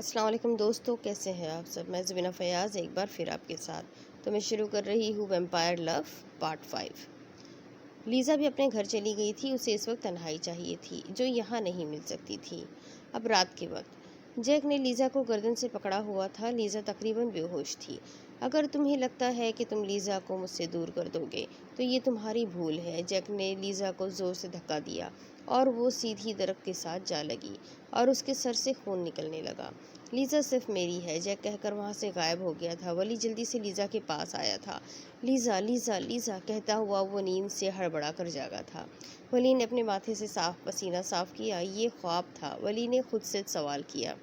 السلام علیکم دوستو، کیسے ہیں آپ سب؟ میں زبینہ فیاض ایک بار پھر آپ کے ساتھ تو میں شروع کر رہی ہوں ویمپائر لو پارٹ 5۔ لیزا بھی اپنے گھر چلی گئی تھی۔ اسے اس وقت تنہائی چاہیے تھی جو یہاں نہیں مل سکتی تھی۔ اب رات کے وقت جیک نے لیزا کو گردن سے پکڑا ہوا تھا۔ لیزا تقریباً بے ہوش تھی۔ اگر تمہیں لگتا ہے کہ تم لیزا کو مجھ سے دور کر دو گے تو یہ تمہاری بھول ہے۔ جیک نے لیزا کو زور سے دھکا دیا اور وہ سیدھی درخت کے ساتھ جا لگی اور اس کے سر سے خون نکلنے لگا۔ لیزا صرف میری ہے، جیک کہہ کر وہاں سے غائب ہو گیا تھا۔ ولی جلدی سے لیزا کے پاس آیا تھا۔ لیزا لیزا لیزا کہتا ہوا وہ نیند سے ہڑبڑا کر جاگا تھا۔ ولی نے اپنے ماتھے سے پسینہ صاف کیا۔ یہ خواب تھا؟ ولی نے خود سے سوال کیا۔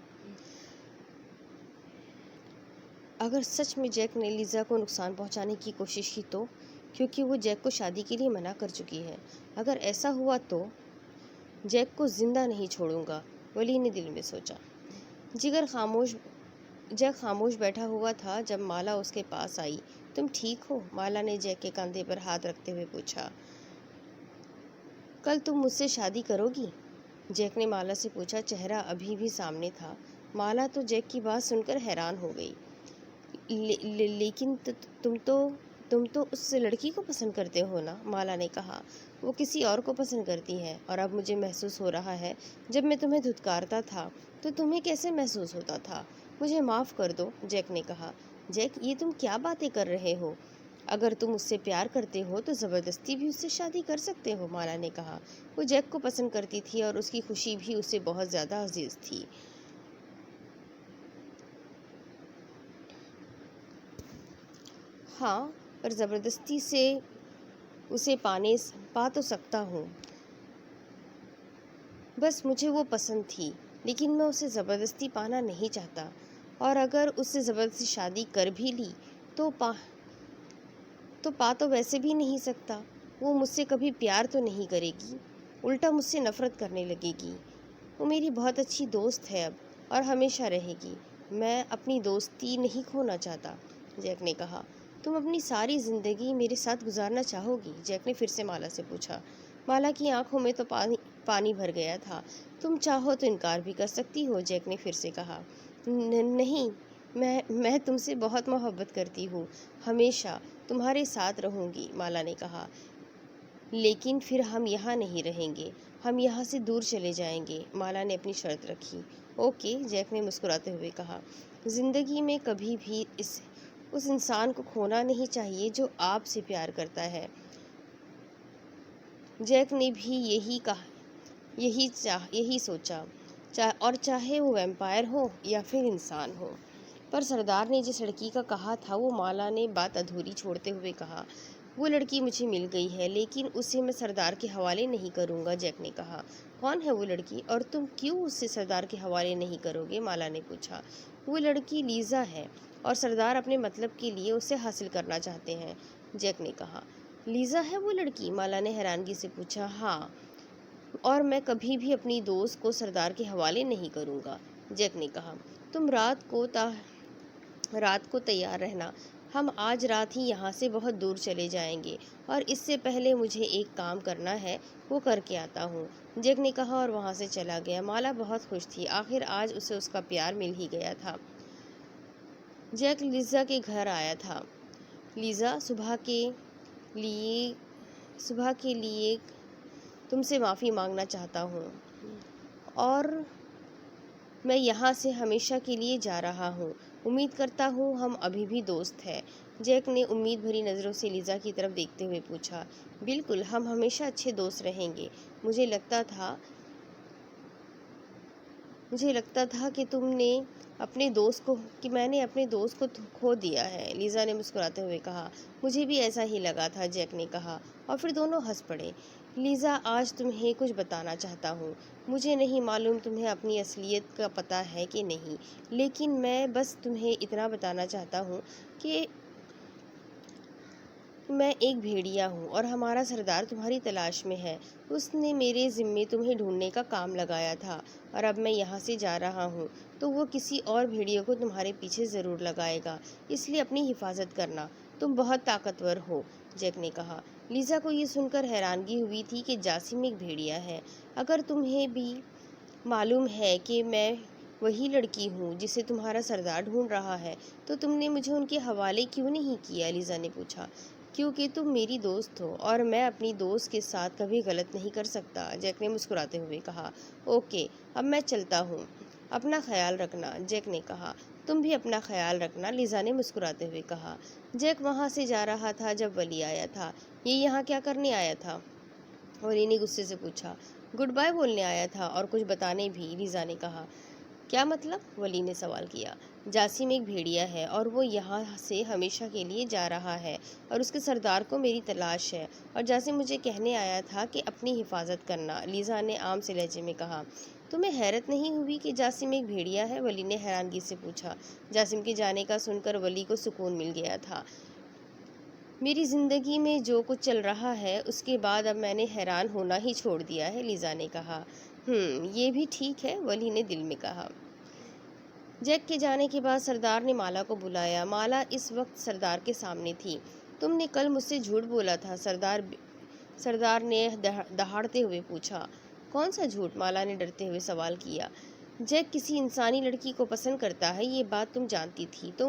اگر سچ میں جیک نے لیزا کو نقصان پہنچانے کی کوشش کی تو؟ کیونکہ وہ جیک کو شادی کے لیے منع کر چکی ہے۔ اگر ایسا ہوا تو جیک کو زندہ نہیں چھوڑوں گا، ولی نے دل میں سوچا۔ جیک خاموش بیٹھا ہوا تھا جب مالا اس کے پاس آئی۔ تم ٹھیک ہو؟ مالا نے جیک کے کندھے پر ہاتھ رکھتے ہوئے پوچھا۔ کل تم مجھ سے شادی کرو گی؟ جیک نے مالا سے پوچھا۔ چہرہ ابھی بھی سامنے تھا۔ مالا تو جیک کی بات سن کر حیران ہو گئی۔ لیکن تم تو اس لڑکی کو پسند کرتے ہو نا؟ مالا نے کہا۔ وہ کسی اور کو پسند کرتی ہے، اور اب مجھے محسوس ہو رہا ہے جب میں تمہیں دھتکارتا تھا تو تمہیں کیسے محسوس ہوتا تھا۔ مجھے معاف کر دو، جیک نے کہا۔ جیک، یہ تم کیا باتیں کر رہے ہو؟ اگر تم اس سے پیار کرتے ہو تو زبردستی بھی اس سے شادی کر سکتے ہو، مالا نے کہا۔ وہ جیک کو پسند کرتی تھی اور اس کی خوشی بھی اسے بہت زیادہ عزیز تھی۔ ہاں، پر زبردستی سے اسے پا تو سکتا ہوں۔ بس مجھے وہ پسند تھی، لیکن میں اسے زبردستی پانا نہیں چاہتا، اور اگر اس سے زبردستی شادی کر بھی لی تو پا تو ویسے بھی نہیں سکتا۔ وہ مجھ سے کبھی پیار تو نہیں کرے گی، الٹا مجھ سے نفرت کرنے لگے گی۔ وہ میری بہت اچھی دوست ہے اب، اور ہمیشہ رہے گی۔ میں اپنی دوستی نہیں کھونا چاہتا، جیک نے کہا۔ تم اپنی ساری زندگی میرے ساتھ گزارنا چاہو گی؟ جیک نے پھر سے مالا سے پوچھا۔ مالا کی آنکھوں میں تو پانی بھر گیا تھا۔ تم چاہو تو انکار بھی کر سکتی ہو، جیک نے پھر سے کہا۔ نہیں، میں تم سے بہت محبت کرتی ہوں، ہمیشہ تمہارے ساتھ رہوں گی، مالا نے کہا۔ لیکن پھر ہم یہاں نہیں رہیں گے، ہم یہاں سے دور چلے جائیں گے، مالا نے اپنی شرط رکھی۔ اوکے، جیک نے مسکراتے ہوئے کہا۔ زندگی میں کبھی بھی اس انسان کو کھونا نہیں چاہیے جو آپ سے پیار کرتا ہے۔ جیک نے بھی یہی سوچا، اور چاہے وہ ویمپائر ہو یا پھر انسان ہو۔ پر سردار نے جس لڑکی کا کہا تھا، وہ مالا نے بات ادھوری چھوڑتے ہوئے کہا۔ وہ لڑکی مجھے مل گئی ہے، لیکن اسے میں سردار کے حوالے نہیں کروں گا، جیک نے کہا۔ کون ہے وہ لڑکی، اور تم کیوں اسے سردار کے حوالے نہیں کرو گے، مالا نے پوچھا۔ وہ لڑکی لیزا ہے، اور سردار اپنے مطلب کے لیے اسے حاصل کرنا چاہتے ہیں، جیک نے کہا۔ لیزا ہے وہ لڑکی، مالا نے حیرانگی سے پوچھا۔ ہاں، اور میں کبھی بھی اپنی دوست کو سردار کے حوالے نہیں کروں گا، جیک نے کہا۔ تم رات کو تیار رہنا، ہم آج رات ہی یہاں سے بہت دور چلے جائیں گے، اور اس سے پہلے مجھے ایک کام کرنا ہے، وہ کر کے آتا ہوں، جیک نے کہا اور وہاں سے چلا گیا۔ مالا بہت خوش تھی، آخر آج اسے اس کا پیار مل ہی گیا تھا۔ جیک لیزا کے گھر آیا تھا۔ لیزا، صبح کے لیے تم سے معافی مانگنا چاہتا ہوں، اور میں یہاں سے ہمیشہ کے لیے جا رہا ہوں۔ امید کرتا ہوں ہم ابھی بھی دوست ہیں، جیک نے امید بھری نظروں سے لیزا کی طرف دیکھتے ہوئے پوچھا۔ بالکل، ہم ہمیشہ اچھے دوست رہیں گے۔ مجھے لگتا تھا کہ میں نے اپنے دوست کو کھو دیا ہے، لیزا نے مسکراتے ہوئے کہا۔ مجھے بھی ایسا ہی لگا تھا، جیک نے کہا، اور پھر دونوں ہنس پڑے۔ لیزا، آج تمہیں کچھ بتانا چاہتا ہوں۔ مجھے نہیں معلوم تمہیں اپنی اصلیت کا پتہ ہے کہ نہیں، لیکن میں بس تمہیں اتنا بتانا چاہتا ہوں کہ میں ایک بھیڑیا ہوں، اور ہمارا سردار تمہاری تلاش میں ہے۔ اس نے میرے ذمے تمہیں ڈھونڈنے کا کام لگایا تھا، اور اب میں یہاں سے جا رہا ہوں تو وہ کسی اور بھیڑیے کو تمہارے پیچھے ضرور لگائے گا، اس لیے اپنی حفاظت کرنا۔ تم بہت طاقتور ہو، جیک نے کہا۔ لیزا کو یہ سن کر حیرانگی ہوئی تھی کہ جاسم ایک بھیڑیا ہے۔ اگر تمہیں بھی معلوم ہے کہ میں وہی لڑکی ہوں جسے تمہارا سردار ڈھونڈ رہا ہے، تو تم نے مجھے ان کے حوالے کیوں نہیں کیا؟ لیزا نے پوچھا۔ کیونکہ تم میری دوست ہو اور میں اپنی دوست کے ساتھ کبھی غلط نہیں کر سکتا، جیک نے مسکراتے ہوئے کہا۔ اوکے، اب میں چلتا ہوں، اپنا خیال رکھنا، جیک نے کہا۔ تم بھی اپنا خیال رکھنا، لیزا نے مسکراتے ہوئے کہا۔ جیک وہاں سے جا رہا تھا جب ولی آیا تھا۔ یہ یہاں کیا کرنے آیا تھا؟ ولی نے غصے سے پوچھا۔ گڈ بائی بولنے آیا تھا اور کچھ بتانے بھی، لیزا نے کہا۔ کیا مطلب؟ ولی نے سوال کیا۔ جاسم ایک بھیڑیا ہے اور وہ یہاں سے ہمیشہ کے لیے جا رہا ہے اور اس کے سردار کو میری تلاش ہے، اور جاسم مجھے کہنے آیا تھا کہ اپنی حفاظت کرنا، لیزا نے عام سے لہجے میں کہا۔ تمہیں حیرت نہیں ہوئی کہ جاسم ایک بھیڑیا ہے؟ ولی نے حیرانگی سے پوچھا۔ جاسم کے جانے کا سن کر ولی کو سکون مل گیا تھا۔ میری زندگی میں جو کچھ چل رہا ہے اس کے بعد اب میں نے حیران ہونا ہی چھوڑ دیا ہے، لیزا نے کہا۔ یہ بھی ٹھیک ہے، ولی نے دل میں کہا۔ جیک کے جانے کے بعد سردار نے مالا کو بلایا۔ مالا اس وقت سردار کے سامنے تھی۔ تم نے کل مجھ سے جھوٹ بولا تھا، سردار نے دہاڑتے ہوئے پوچھا۔ کون سا جھوٹ؟ مالا نے ڈرتے ہوئے سوال کیا۔ جیک کسی انسانی لڑکی کو پسند کرتا ہے، یہ بات تم جانتی تھی، تو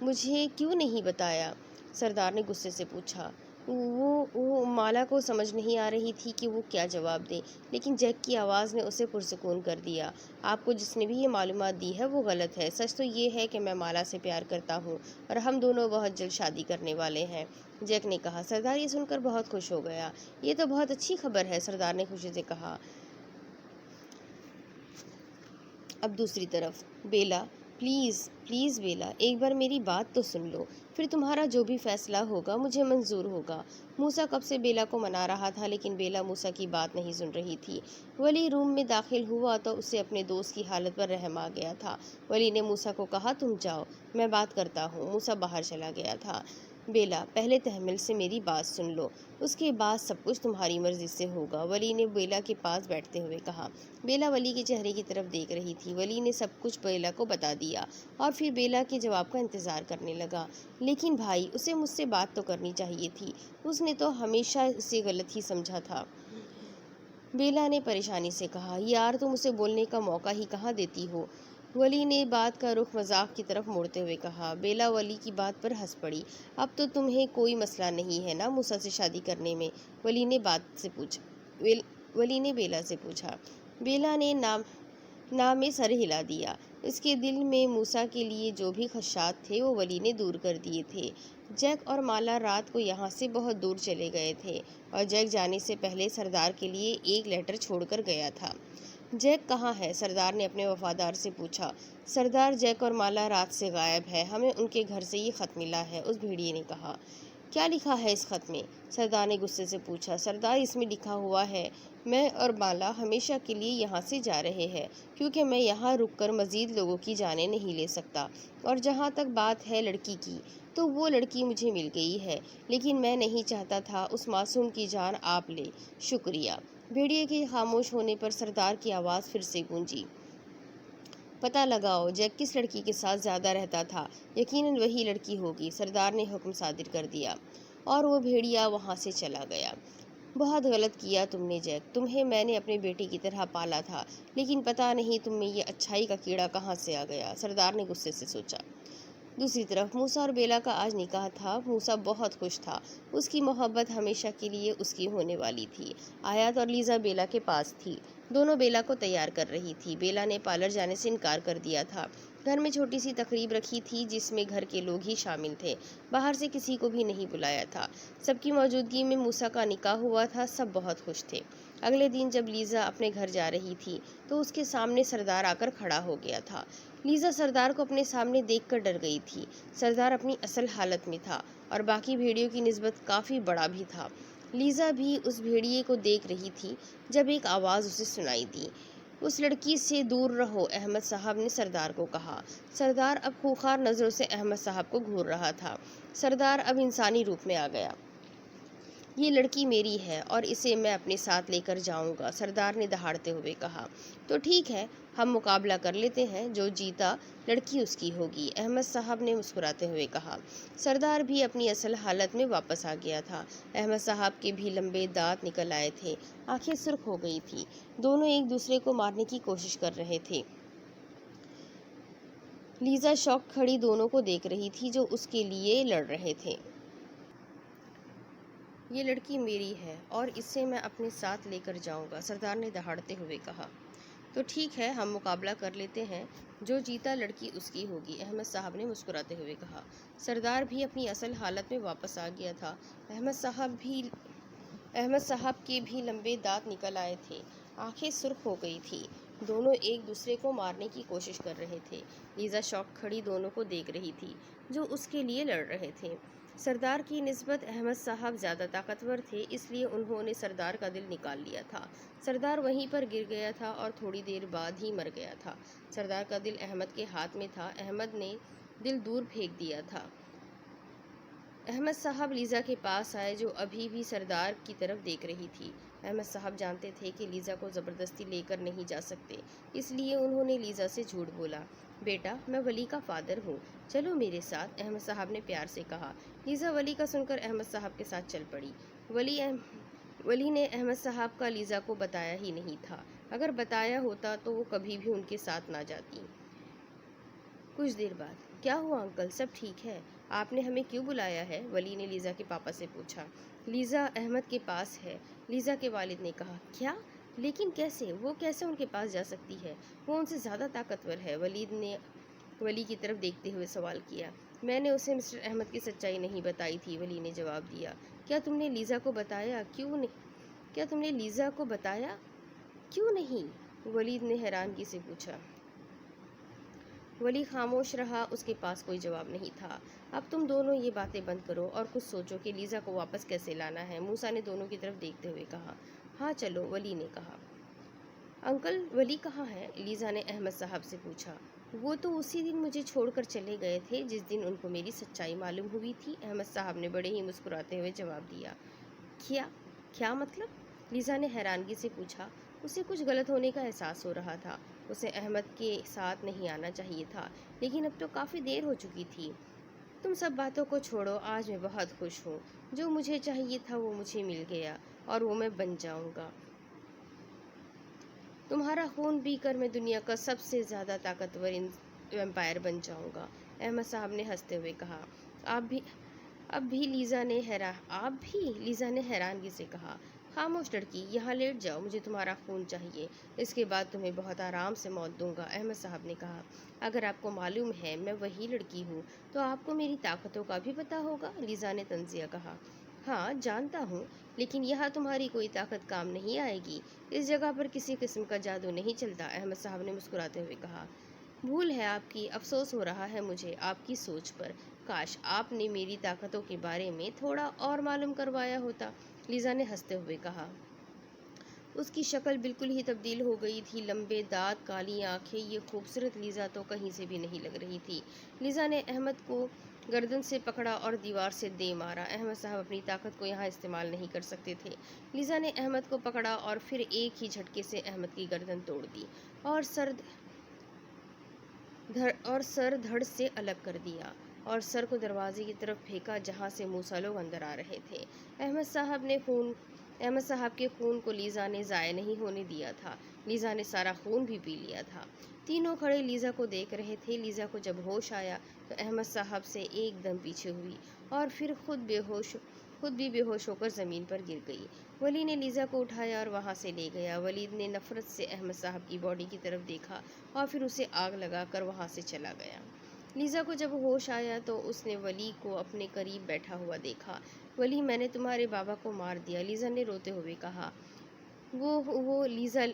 مجھے کیوں نہیں بتایا؟ سردار نے غصے سے پوچھا۔ وہ مالا کو سمجھ نہیں آ رہی تھی کہ وہ کیا جواب دے، لیکن جیک کی آواز نے اسے پرسکون کر دیا۔ آپ کو جس نے بھی یہ معلومات دی ہے وہ غلط ہے۔ سچ تو یہ ہے کہ میں مالا سے پیار کرتا ہوں اور ہم دونوں بہت جلد شادی کرنے والے ہیں، جیک نے کہا۔ سردار یہ سن کر بہت خوش ہو گیا۔ یہ تو بہت اچھی خبر ہے، سردار نے خوشی سے کہا۔ اب دوسری طرف بیلا، پلیز بیلا، ایک بار میری بات تو سن لو، پھر تمہارا جو بھی فیصلہ ہوگا مجھے منظور ہوگا۔ موسیٰ کب سے بیلا کو منا رہا تھا، لیکن بیلا موسیٰ کی بات نہیں سن رہی تھی۔ ولی روم میں داخل ہوا تو اسے اپنے دوست کی حالت پر رحم آ گیا تھا۔ ولی نے موسیٰ کو کہا، تم جاؤ، میں بات کرتا ہوں۔ موسیٰ باہر چلا گیا تھا۔ بیلا، پہلے تحمل سے میری بات سن لو، اس کے بعد سب کچھ تمہاری مرضی سے ہوگا، ولی نے بیلا کے پاس بیٹھتے ہوئے کہا۔ بیلا ولی کے چہرے کی طرف دیکھ رہی تھی۔ ولی نے سب کچھ بیلا کو بتا دیا اور پھر بیلا کے جواب کا انتظار کرنے لگا۔ لیکن بھائی، اسے مجھ سے بات تو کرنی چاہیے تھی، اس نے تو ہمیشہ اسے غلط ہی سمجھا تھا، بیلا نے پریشانی سے کہا۔ یار، تم اسے بولنے کا موقع ہی کہاں دیتی ہو، ولی نے بات کا رخ مذاق کی طرف موڑتے ہوئے کہا۔ بیلا ولی کی بات پر ہنس پڑی۔ اب تو تمہیں کوئی مسئلہ نہیں ہے نا موسیٰ سے شادی کرنے میں؟ ولی نے بیلا سے پوچھا۔ بیلا نے نام میں سر ہلا دیا۔ اس کے دل میں موسیٰ کے لیے جو بھی خدشات تھے وہ ولی نے دور کر دیے تھے۔ جیک اور مالا رات کو یہاں سے بہت دور چلے گئے تھے اور جیک جانے سے پہلے سردار کے لیے ایک لیٹر چھوڑ کر گیا تھا۔ جیک کہاں ہے؟ سردار نے اپنے وفادار سے پوچھا۔ سردار، جیک اور مالا رات سے غائب ہے، ہمیں ان کے گھر سے یہ خط ملا ہے، اس بھیڑیے نے کہا۔ کیا لکھا ہے اس خط میں؟ سردار نے غصے سے پوچھا۔ سردار، اس میں لکھا ہوا ہے، میں اور مالا ہمیشہ کے لیے یہاں سے جا رہے ہیں، کیونکہ میں یہاں رک کر مزید لوگوں کی جانیں نہیں لے سکتا، اور جہاں تک بات ہے لڑکی کی، تو وہ لڑکی مجھے مل گئی ہے، لیکن میں نہیں چاہتا تھا اس معصوم کی جان آپ لے۔ شکریہ۔ بھیڑیے کے خاموش ہونے پر سردار کی آواز پھر سے گونجی۔ پتہ لگاؤ جیک کس لڑکی کے ساتھ زیادہ رہتا تھا، یقیناً وہی لڑکی ہوگی، سردار نے حکم صادر کر دیا، اور وہ بھیڑیا وہاں سے چلا گیا۔ بہت غلط کیا تم نے جیک، تمہیں میں نے اپنے بیٹے کی طرح پالا تھا، لیکن پتہ نہیں تم میں یہ اچھائی کا کیڑا کہاں سے آ گیا، سردار نے غصے سے سوچا۔ دوسری طرف موسیٰ اور بیلا کا آج نکاح تھا۔ موسیٰ بہت خوش تھا، اس کی محبت ہمیشہ کے لیے اس کی ہونے والی تھی۔ آیات اور لیزا بیلا کے پاس تھی، دونوں بیلا کو تیار کر رہی تھی۔ بیلا نے پارلر جانے سے انکار کر دیا تھا۔ گھر میں چھوٹی سی تقریب رکھی تھی جس میں گھر کے لوگ ہی شامل تھے، باہر سے کسی کو بھی نہیں بلایا تھا۔ سب کی موجودگی میں موسیٰ کا نکاح ہوا تھا، سب بہت خوش تھے۔ اگلے دن جب لیزا اپنے گھر جا رہی تھی تو اس کے سامنے سردار آ کر کھڑا ہو گیا تھا۔ لیزا سردار کو اپنے سامنے دیکھ کر ڈر گئی تھی۔ سردار اپنی اصل حالت میں تھا اور باقی بھیڑیوں کی نسبت کافی بڑا بھی تھا۔ لیزا بھی اس بھیڑیے کو دیکھ رہی تھی جب ایک آواز اسے سنائی دی۔ اس لڑکی سے دور رہو، احمد صاحب نے سردار کو کہا۔ سردار اب خوخار نظروں سے احمد صاحب کو گھور رہا تھا۔ سردار اب انسانی روپ میں آ گیا۔ یہ لڑکی میری ہے اور اسے میں اپنے ساتھ لے کر جاؤں گا، سردار نے دہاڑتے ہوئے کہا۔ تو ٹھیک ہے، ہم مقابلہ کر لیتے ہیں، جو جیتا لڑکی اس کی ہوگی، احمد صاحب نے مسکراتے ہوئے کہا۔ سردار بھی اپنی اصل حالت میں واپس آ گیا تھا۔ احمد صاحب کے بھی لمبے دانت نکل آئے تھے، آنکھیں سرخ ہو گئی تھیں، دونوں ایک دوسرے کو مارنے کی کوشش کر رہے تھے۔ لیزا شوق کھڑی دونوں کو دیکھ رہی تھی جو اس کے لیے لڑ رہے تھے۔ یہ لڑکی میری ہے اور اسے میں اپنے ساتھ لے کر جاؤں گا، سردار نے دہاڑتے ہوئے کہا۔ تو ٹھیک ہے، ہم مقابلہ کر لیتے ہیں، جو جیتا لڑکی اس کی ہوگی، احمد صاحب نے مسکراتے ہوئے کہا۔ سردار بھی اپنی اصل حالت میں واپس آ گیا تھا۔ احمد صاحب کے بھی لمبے دانت نکل آئے تھے، آنکھیں سرخ ہو گئی تھیں، دونوں ایک دوسرے کو مارنے کی کوشش کر رہے تھے۔ لیزا شوق کھڑی دونوں کو دیکھ رہی تھی جو اس کے لیے لڑ رہے تھے۔ سردار کی نسبت احمد صاحب زیادہ طاقتور تھے، اس لیے انہوں نے سردار کا دل نکال لیا تھا۔ سردار وہیں پر گر گیا تھا اور تھوڑی دیر بعد ہی مر گیا تھا۔ سردار کا دل احمد کے ہاتھ میں تھا، احمد نے دل دور پھینک دیا تھا۔ احمد صاحب لیزا کے پاس آئے جو ابھی بھی سردار کی طرف دیکھ رہی تھی۔ احمد صاحب جانتے تھے کہ لیزا کو زبردستی لے کر نہیں جا سکتے، اس لیے انہوں نے لیزا سے جھوٹ بولا۔ بیٹا، میں ولی کا فادر ہوں، چلو میرے ساتھ، احمد صاحب نے پیار سے کہا۔ لیزا ولی کا سن کر احمد صاحب کے ساتھ چل پڑی۔ ولی نے احمد صاحب کا لیزا کو بتایا ہی نہیں تھا، اگر بتایا ہوتا تو وہ کبھی بھی ان کے ساتھ نہ جاتی۔ کچھ دیر بعد، کیا ہوا انکل، سب ٹھیک ہے؟ آپ نے ہمیں کیوں بلایا ہے؟ ولی نے لیزا کے پاپا سے پوچھا۔ لیزا احمد کے پاس ہے، لیزا کے والد نے کہا۔ کیا؟ لیکن کیسے؟ وہ کیسے ان کے پاس جا سکتی ہے؟ وہ ان سے زیادہ طاقتور ہے، والد نے ولی کی طرف دیکھتے ہوئے سوال کیا۔ میں نے اسے مسٹر احمد کی سچائی نہیں بتائی تھی، ولی نے جواب دیا۔ کیا تم نے لیزا کو بتایا؟ کیوں نہیں؟ والد نے حیرانگی سے پوچھا۔ ولی خاموش رہا، اس کے پاس کوئی جواب نہیں تھا۔ اب تم دونوں یہ باتیں بند کرو اور کچھ سوچو کہ لیزا کو واپس کیسے لانا ہے، موسیٰ نے دونوں کی طرف دیکھتے ہوئے کہا۔ ہاں چلو، ولی نے کہا۔ انکل، ولی کہاں ہے؟ لیزا نے احمد صاحب سے پوچھا۔ وہ تو اسی دن مجھے چھوڑ کر چلے گئے تھے جس دن ان کو میری سچائی معلوم ہوئی تھی، احمد صاحب نے بڑے ہی مسکراتے ہوئے جواب دیا۔ کیا مطلب؟ لیزا نے حیرانگی سے پوچھا۔ اسے کچھ غلط ہونے کا احساس ہو رہا تھا، اسے احمد کے ساتھ نہیں آنا چاہیے تھا، لیکن اب تو کافی دیر ہو چکی تھی۔ تم سب باتوں کو چھوڑو، آج میں بہت خوش ہوں، جو مجھے چاہیے تھا وہ مجھے مل گیا اور وہ میں بن جاؤں گا۔ تمہارا خون پی کر میں دنیا کا سب سے زیادہ طاقتور ویمپائر بن جاؤں گا، احمد صاحب نے ہنستے ہوئے کہا۔ اب بھی لیزا نے حیرانگی سے کہا۔ خاموش لڑکی، یہاں لیٹ جاؤ، مجھے تمہارا خون چاہیے، اس کے بعد تمہیں بہت آرام سے موت دوں گا، احمد صاحب نے کہا۔ اگر آپ کو معلوم ہے میں وہی لڑکی ہوں تو آپ کو میری طاقتوں کا بھی پتہ ہوگا، لیزا نے طنزیہ کہا۔ ہاں جانتا ہوں، لیکن یہاں تمہاری کوئی طاقت کام نہیں آئے گی، اس جگہ پر کسی قسم کا جادو نہیں چلتا، احمد صاحب نے مسکراتے ہوئے کہا۔ بھول ہے آپ کی، افسوس ہو رہا ہے مجھے آپ کی سوچ پر، کاش آپ نے میری طاقتوں کے بارے میں تھوڑا اور معلوم کروایا ہوتا، لیزا نے ہنستے ہوئے کہا۔ اس کی شکل بالکل ہی تبدیل ہو گئی تھی، لمبے دانت، کالی آنکھیں، یہ خوبصورت لیزا تو کہیں سے بھی نہیں لگ رہی تھی۔ لیزا نے احمد کو گردن سے پکڑا اور دیوار سے دے مارا، احمد صاحب اپنی طاقت کو یہاں استعمال نہیں کر سکتے تھے۔ لیزا نے احمد کو پکڑا اور پھر ایک ہی جھٹکے سے احمد کی گردن توڑ دی اور سر دھڑ سے الگ کر دیا اور سر کو دروازے کی طرف پھینکا جہاں سے موسیٰ لوگ اندر آ رہے تھے۔ احمد صاحب کے خون کو لیزا نے ضائع نہیں ہونے دیا تھا، لیزا نے سارا خون بھی پی لیا تھا۔ تینوں کھڑے لیزا کو دیکھ رہے تھے۔ لیزا کو جب ہوش آیا تو احمد صاحب سے ایک دم پیچھے ہوئی اور پھر خود بھی بے ہوش ہو کر زمین پر گر گئی۔ ولی نے لیزا کو اٹھایا اور وہاں سے لے گیا۔ والد نے نفرت سے احمد صاحب کی باڈی کی طرف دیکھا اور پھر اسے آگ لگا کر وہاں سے چلا گیا۔ لیزا کو جب ہوش آیا تو اس نے ولی کو اپنے قریب بیٹھا ہوا دیکھا۔ ولی، میں نے تمہارے بابا کو مار دیا، لیزا نے روتے ہوئے کہا۔ وہ لیزا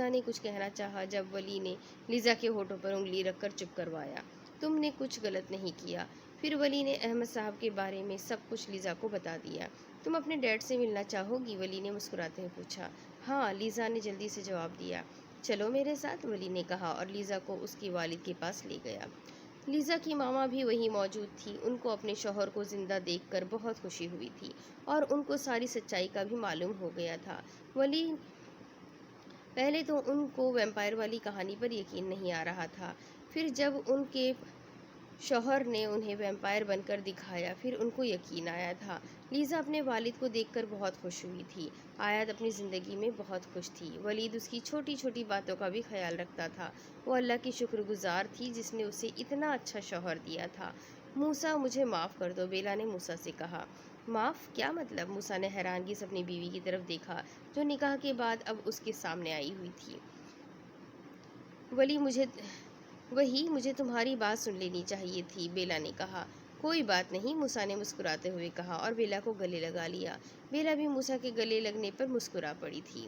نے کچھ کہنا چاہا جب ولی نے لیزا کے ہونٹوں پر انگلی رکھ کر چپ کروایا۔ تم نے کچھ غلط نہیں کیا۔ پھر ولی نے احمد صاحب کے بارے میں سب کچھ لیزا کو بتا دیا۔ تم اپنے ڈیڈ سے ملنا چاہو گی؟ ولی نے مسکراتے ہوئے پوچھا۔ ہاں، لیزا نے جلدی سے جواب دیا۔ چلو میرے ساتھ، ولی نے کہا اور لیزا کو اس کے والد کے پاس لے گیا۔ لیزا کی ماما بھی وہیں موجود تھی، ان کو اپنے شوہر کو زندہ دیکھ کر بہت خوشی ہوئی تھی اور ان کو ساری سچائی کا بھی معلوم ہو گیا تھا۔ پہلے تو ان کو ویمپائر والی کہانی پر یقین نہیں آ رہا تھا، پھر جب ان کے شوہر نے انہیں ویمپائر بن کر دکھایا پھر ان کو یقین آیا تھا۔ لیزا اپنے والد کو دیکھ کر بہت خوش ہوئی تھی۔ آیت اپنی زندگی میں بہت خوش تھی۔ ولید اس کی چھوٹی چھوٹی باتوں کا بھی خیال رکھتا تھا۔ وہ اللہ کی شکر گزار تھی جس نے اسے اتنا اچھا شوہر دیا تھا۔ موسیٰ، مجھے معاف کر دو، بیلا نے موسیٰ سے کہا۔ معاف؟ کیا مطلب؟ موسیٰ نے حیرانگی سے اپنی بیوی کی طرف دیکھا جو نکاح کے بعد اب اس کے سامنے آئی ہوئی تھی۔ مجھے تمہاری بات سن لینی چاہیے تھی، بیلا نے کہا۔ کوئی بات نہیں، موسیٰ نے مسکراتے ہوئے کہا اور بیلا کو گلے لگا لیا۔ بیلا بھی موسیٰ کے گلے لگنے پر مسکرا پڑی تھی۔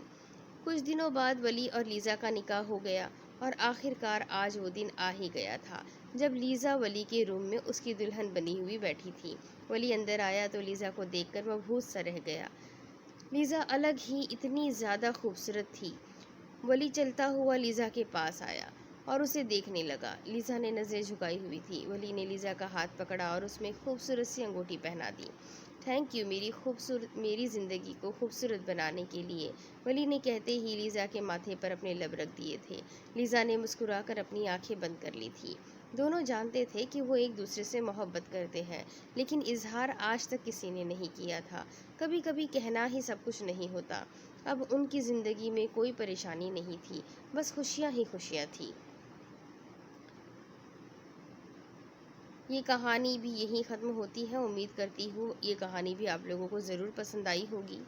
کچھ دنوں بعد ولی اور لیزا کا نکاح ہو گیا اور آخر کار آج وہ دن آ ہی گیا تھا جب لیزا ولی کے روم میں اس کی دلہن بنی ہوئی بیٹھی تھی۔ ولی اندر آیا تو لیزا کو دیکھ کر مبہوت سا رہ گیا۔ لیزا الگ ہی اتنی زیادہ خوبصورت تھی۔ ولی چلتا ہوا لیزا کے پاس آیا اور اسے دیکھنے لگا۔ لیزا نے نظریں جھکائی ہوئی تھی۔ ولی نے لیزا کا ہاتھ پکڑا اور اس میں خوبصورت سی انگوٹھی پہنا دی۔ تھینک یو میری زندگی کو خوبصورت بنانے کے لیے، ولی نے کہتے ہی لیزا کے ماتھے پر اپنے لب رکھ دیے تھے۔ لیزا نے مسکرا کر اپنی آنکھیں بند کر لی تھی۔ دونوں جانتے تھے کہ وہ ایک دوسرے سے محبت کرتے ہیں، لیکن اظہار آج تک کسی نے نہیں کیا تھا۔ کبھی کبھی کہنا ہی سب کچھ نہیں ہوتا۔ اب ان کی زندگی میں کوئی پریشانی نہیں تھی، بس خوشیاں ہی خوشیاں تھیں۔ یہ کہانی بھی یہیں ختم ہوتی ہے۔ امید کرتی ہوں یہ کہانی بھی آپ لوگوں کو ضرور پسند آئی ہوگی۔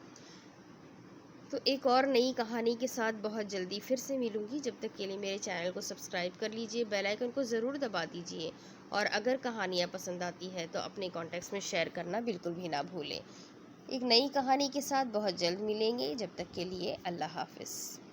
تو ایک اور نئی کہانی کے ساتھ بہت جلدی پھر سے ملوں گی۔ جب تک کے لیے میرے چینل کو سبسکرائب کر لیجئے، بیل آئیکن کو ضرور دبا دیجئے، اور اگر کہانیاں پسند آتی ہے تو اپنے کانٹیکٹس میں شیئر کرنا بالکل بھی نہ بھولیں۔ ایک نئی کہانی کے ساتھ بہت جلد ملیں گے۔ جب تک کے لیے اللہ حافظ۔